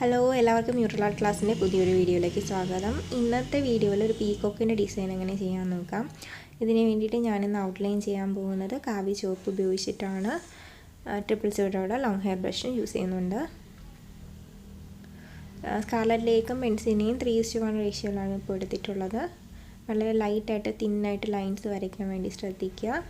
Hello എല്ലാവർക്കും mural art ക്ലാസ്സിൻ്റെ പുതിയൊരു വീഡിയോയിലേക്ക് സ്വാഗതം. ഇന്നത്തെ വീഡിയോയിൽ ഒരു പീകോക്കിൻ്റെ ഡിസൈൻ എങ്ങനെ ചെയ്യാൻ നോക്കാം. ഇതിന് വേണ്ടിയിട്ട് ഞാനിന്ന് ഔട്ട്ലൈൻ ചെയ്യാൻ പോകുന്നത് കാവി ചുവപ്പ് ഉപയോഗിച്ചിട്ടാണ്. ട്രിപ്പിൾ സൈഡോടെ ലോങ് ഹെയർ ബ്രഷും യൂസ് ചെയ്യുന്നുണ്ട്. സ്കാർലറ്റ് ലേക്കും പെൻസിലിനെയും 3:1 റേഷ്യോയിലാണ് ഇപ്പോൾ എടുത്തിട്ടുള്ളത്. വളരെ ലൈറ്റായിട്ട് തിന്നായിട്ട് ലൈൻസ് വരയ്ക്കാൻ വേണ്ടി ശ്രദ്ധിക്കുക.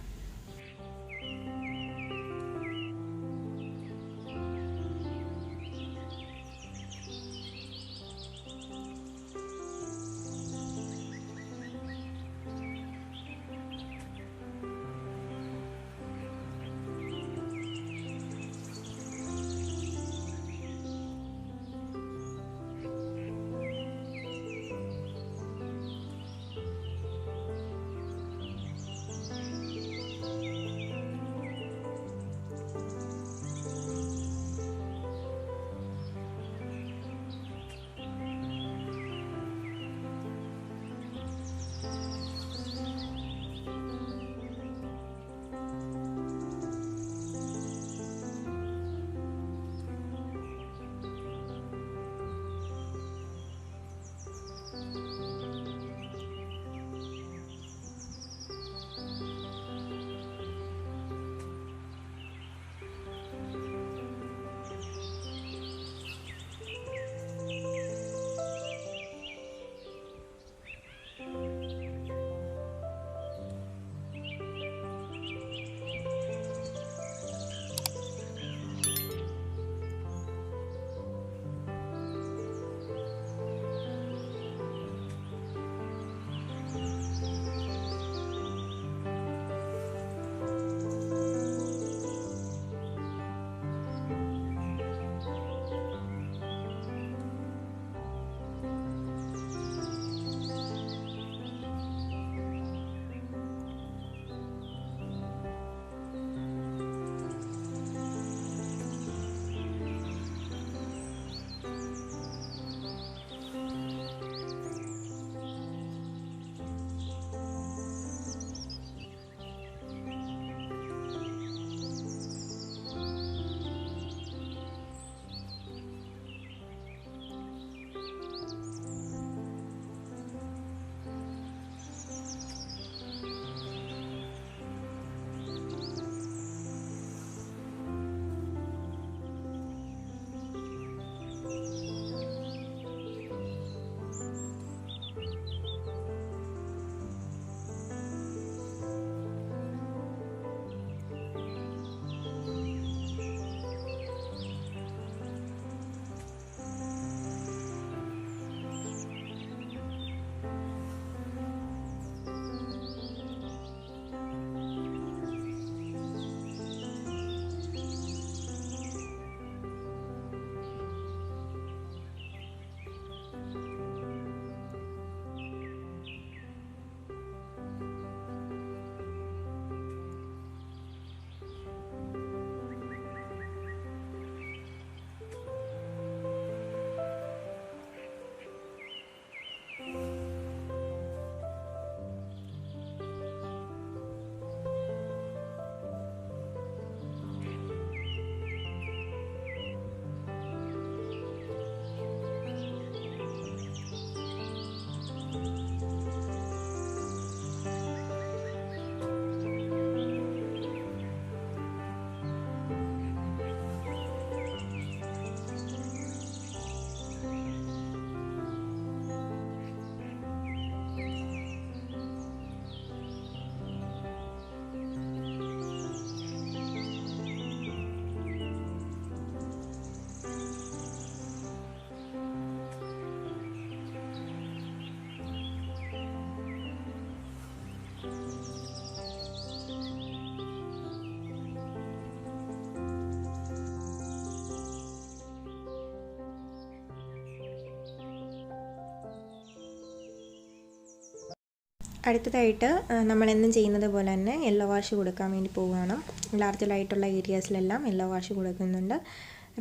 അടുത്തതായിട്ട് നമ്മളെന്നും ചെയ്യുന്നത് പോലെ തന്നെ യെല്ലോ വാഷ് കൊടുക്കാൻ വേണ്ടി പോവുകയാണ്. ലാർജായിട്ടുള്ള ഏരിയാസിലെല്ലാം യെല്ലോ വാഷ് കൊടുക്കുന്നുണ്ട്.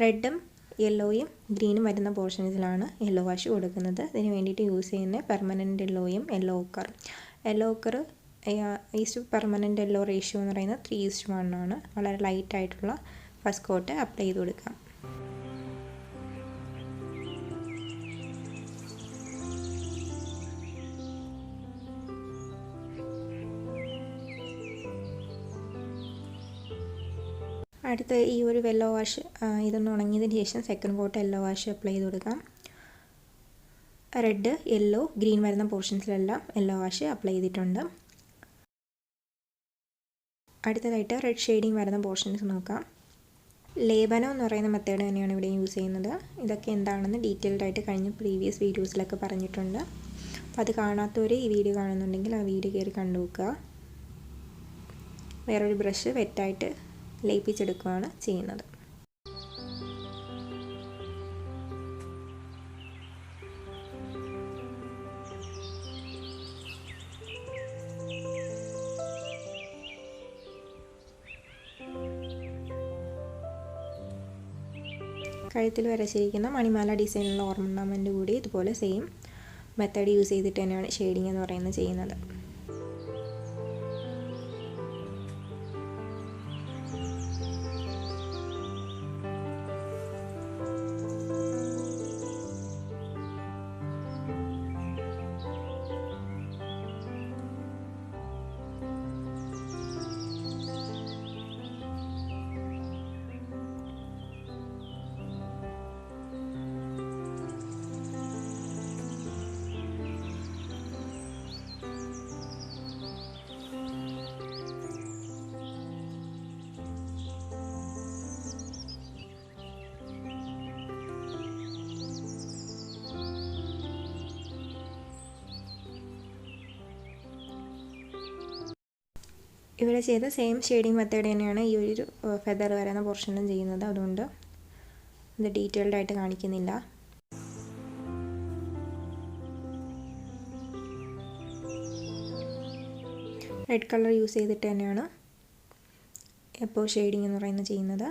റെഡും യെല്ലോയും ഗ്രീനും വരുന്ന പോർഷൻസിലാണ് യെല്ലോ വാഷ് കൊടുക്കുന്നത്. ഇതിന് വേണ്ടിയിട്ട് യൂസ് ചെയ്യുന്ന പെർമനൻറ്റ് യെല്ലോയും യെല്ലോ ഓക്കറും. Yellow ochre east permanent yellow ratio എന്ന് പറയുന്നത് 3:1 ആണ്. വളരെ ലൈറ്റായിട്ടുള്ള ഫസ്റ്റ് കോട്ട് അപ്ലൈ ചെയ്ത് കൊടുക്കാം. അടുത്ത ഈ ഒരു യെല്ലോ വാഷ് ഇതൊന്ന് ഉണങ്ങിയതിന് ശേഷം second coat yellow wash apply ചെയ്ത് കൊടുക്കാം. റെഡ്, യെല്ലോ, ഗ്രീൻ വരുന്ന പോർഷൻസിലെല്ലാം യെല്ലോ വാഷ് അപ്ലൈ ചെയ്തിട്ടുണ്ട്. അടുത്തതായിട്ട് റെഡ് ഷെയ്ഡിങ് വരുന്ന പോർഷൻസ് നോക്കാം. ലേപനം എന്ന് പറയുന്ന മെത്തേഡ് തന്നെയാണ് ഇവിടെ യൂസ് ചെയ്യുന്നത്. ഇതൊക്കെ എന്താണെന്ന് ഡീറ്റെയിൽഡ് ആയിട്ട് കഴിഞ്ഞ പ്രീവിയസ് വീഡിയോസിലൊക്കെ പറഞ്ഞിട്ടുണ്ട്. അപ്പോൾ അത് കാണാത്തവർ ഈ വീഡിയോ കാണുന്നുണ്ടെങ്കിൽ ആ വീഡിയോ കയറി കണ്ടു നോക്കുക. വേറൊരു ബ്രഷ് വെറ്റായിട്ട് ലയിപ്പിച്ചെടുക്കുകയാണ് ചെയ്യുന്നത്. കഴുത്തിൽ വരച്ചിരിക്കുന്ന മണിമാല ഡിസൈനുള്ള ഓർണമെൻറ്റ് കൂടി ഇതുപോലെ സെയിം മെത്തേഡ് യൂസ് ചെയ്തിട്ട് തന്നെയാണ് ഷെയ്ഡിങ് എന്ന് പറയുന്നത് ചെയ്യുന്നത്. ഇവിടെ ചെയ്ത സെയിം ഷെയ്ഡിങ് മെത്തേഡ് തന്നെയാണ് ഈ ഒരു ഫെദർ വരുന്ന പോർഷനിലും ചെയ്യുന്നത്. അതുകൊണ്ട് ഇത് ഡീറ്റെയിൽഡ് ആയിട്ട് കാണിക്കുന്നില്ല. റെഡ് കളർ യൂസ് ചെയ്തിട്ട് തന്നെയാണ് ഇപ്പോൾ ഷെയ്ഡിങ് എന്ന് പറയുന്നത് ചെയ്യുന്നത്.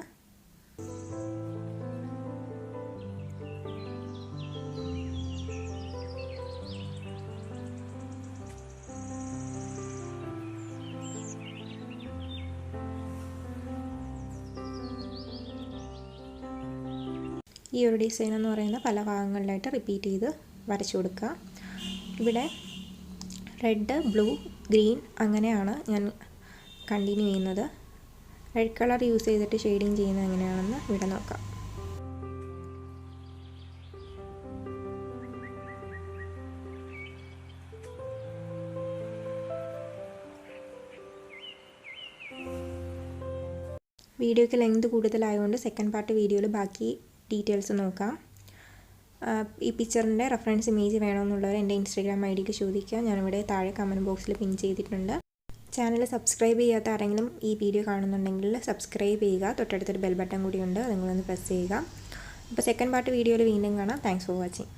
ഈ ഒരു ഡിസൈൻ എന്ന് പറയുന്ന പല ഭാഗങ്ങളിലായിട്ട് റിപ്പീറ്റ് ചെയ്ത് വരച്ചു കൊടുക്കുക. ഇവിടെ റെഡ്, ബ്ലൂ, ഗ്രീൻ അങ്ങനെയാണ് ഞാൻ കണ്ടിന്യൂ ചെയ്യുന്നത്. റെഡ് കളർ യൂസ് ചെയ്തിട്ട് ഷെയ്ഡിങ് ചെയ്യുന്നത് എങ്ങനെയാണെന്ന് ഇവിടെ നോക്കാം. വീഡിയോയ്ക്ക് ലെങ്ത് കൂടുതലായതുകൊണ്ട് സെക്കൻഡ് പാർട്ട് വീഡിയോയിൽ ബാക്കി ഡീറ്റെയിൽസ് നോക്കാം. ഈ പിക്ചറിൻ്റെ റെഫറൻസ് ഇമേജ് വേണമെന്നുള്ളവർ എൻ്റെ ഇൻസ്റ്റാഗ്രാം ഐഡിയിൽ ചോദിക്കുക. ഞാനിവിടെ താഴെ കമൻറ്റ് ബോക്സിൽ പിൻ ചെയ്തിട്ടുണ്ട്. ചാനൽ സബ്സ്ക്രൈബ് ചെയ്യാത്ത ആരെങ്കിലും ഈ വീഡിയോ കാണുന്നുണ്ടെങ്കിൽ സബ്സ്ക്രൈബ് ചെയ്യുക. തൊട്ടടുത്തൊരു ബെൽ ബട്ടൺ കൂടിയുണ്ട്, അത് നിങ്ങളൊന്ന് പ്രസ് ചെയ്യുക. അപ്പോൾ സെക്കൻഡ് പാർട്ട് വീഡിയോയിൽ വീണ്ടും കാണാം. Thanks for watching.